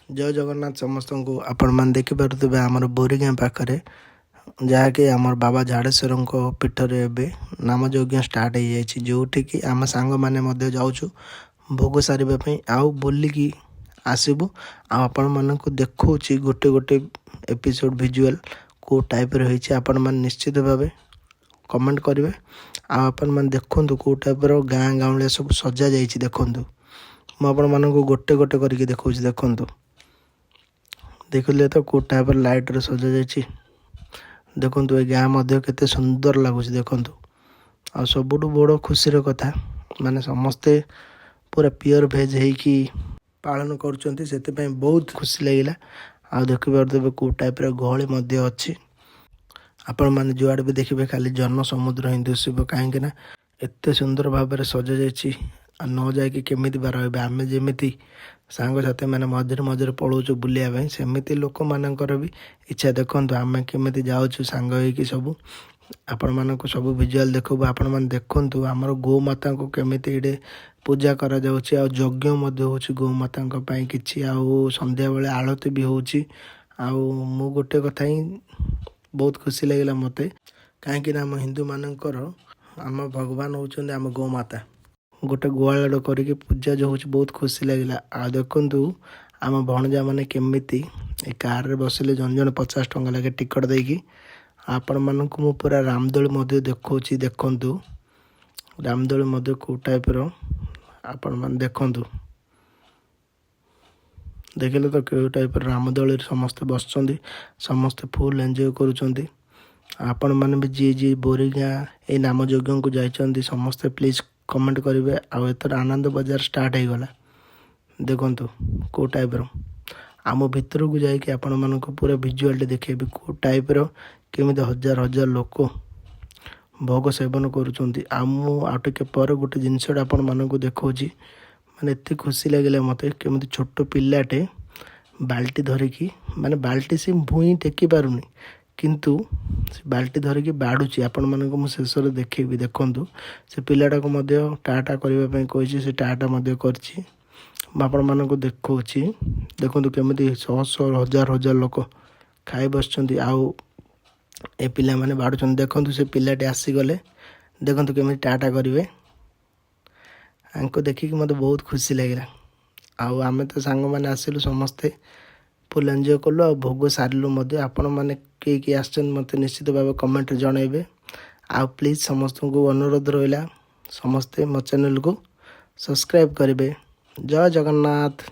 जय जगन्नाथ समस्त को आपण मैंने देखिपे आमर बोरीगाँ पाखे जहाँकि आमर बाबा झाड़ेश्वर पीठरे एवं नाम यज्ञ स्टार्ट हो जाए जोटिकी आम सांग मैंने जाऊँ भोग सारे आउ बोलिकी आसबू आपण मानक देखा गोटे गोटे एपिसोड विजुअल को टाइप रही आपण मैंने निश्चित भाव कमेंट करेंगे आपण मैंने देखु कौ टाइप गाँ गाँवलिया सब सजा जा देखु मुझे गोटे गोटे करके देखा देखु देखिले तो कौ टाइप लाइट रे सजा जाइए देखु ए गाँ केते सुंदर लगुच देखु आ सबुठ बड़ खुशी कथा माने समस्ते पूरा प्योर भेज होगी पालन कर बहुत खुशी लगिला आ देखिए कौ टाइप गहली अच्छी आपण मैंने जुआड़े भी देखिए खाली जन समुद्र ही दिशब कहीं एत सुंदर भाव सजा जाइए न जाकि केमी बार आम जमी सांग साथी मैंने मझे मझे पलाऊँ बुलाया सेमती लोक मानकर भी इच्छा देखु आम केमी जाऊँ सांग हो सब आपण मानक सब विजुअल देखू आपण मैंने देखु आमर गौ माता को केमी ये पूजा करा जाउछि आ यज्ञ होछि गौ माता कि संध्या बेले आलती भी होछि आ मु गोटे कथा ही बहुत खुशी लगिला मते कहीं आम हिंदू मानकर आम भगवान होउछन आम गौ माता गोटे गुआल करके पूजा जो होछि बहुत खुशी लगिला आ देखंतु आम भणजा माने केमिति ए कार रे बसिले जन जन 50 टंका लगे टिकट देकी आपण मानक मु पूरा रामदोली मध्य देखौछि देखंतु रामदोली मध्य को टाइप रो आपण मान देखंतु देखिले तो कौ टाइप रामदोली समस्ते बसचंदी समस्ते फुल एंजॉय करुचंदी आपण मैंने भी जी जी बोरीगाँ ये नाम यज्ञ को जाइए समस्ते प्लीज कमेंट करेंगे आउ एथर आनंद बजार स्टार्ट हो गला देखु कौ टाइप आम भितर को जाकि आपण मानक पूरा विजुअल देखेबी कौ टाइप केमी हजार हजार लोक भोग सेवन करुँच आटे पर गोटे जिनसा आपण मानक देखा माने एत खुशी लगे मत केमी छोट पिलाटे बाल्टी धरिकी माने बाल्टी से भूई टेकी पारुनी किंतु बाल्टी धरिकी बाड़ुची आपण मानक मु शेष देखेबी देखु से पिलाटा को टाटा करने कही से टाटा करछि आपण मानक देखौछि देखु केमी शह शह हजार हजार लोक खाई बसचंदी आउ ए पिला माने बाड़ुचंदी देखु से पिलाटी आसीगले देखु केमी टाटा करेंगे आंको देखिक मत बहुत खुशी लगे आउ आमे तो सांग मैंने आसिलु समस्ते फुल एंजॉय कलु आ भोग सारू आपण मैंने किए आसन मत निश्चित भाव कमेंट जनइबे आ प्लीज समस्त को अनुरोध रहा समस्ते मो चैनल को सब्सक्राइब करेंगे जय जगन्नाथ।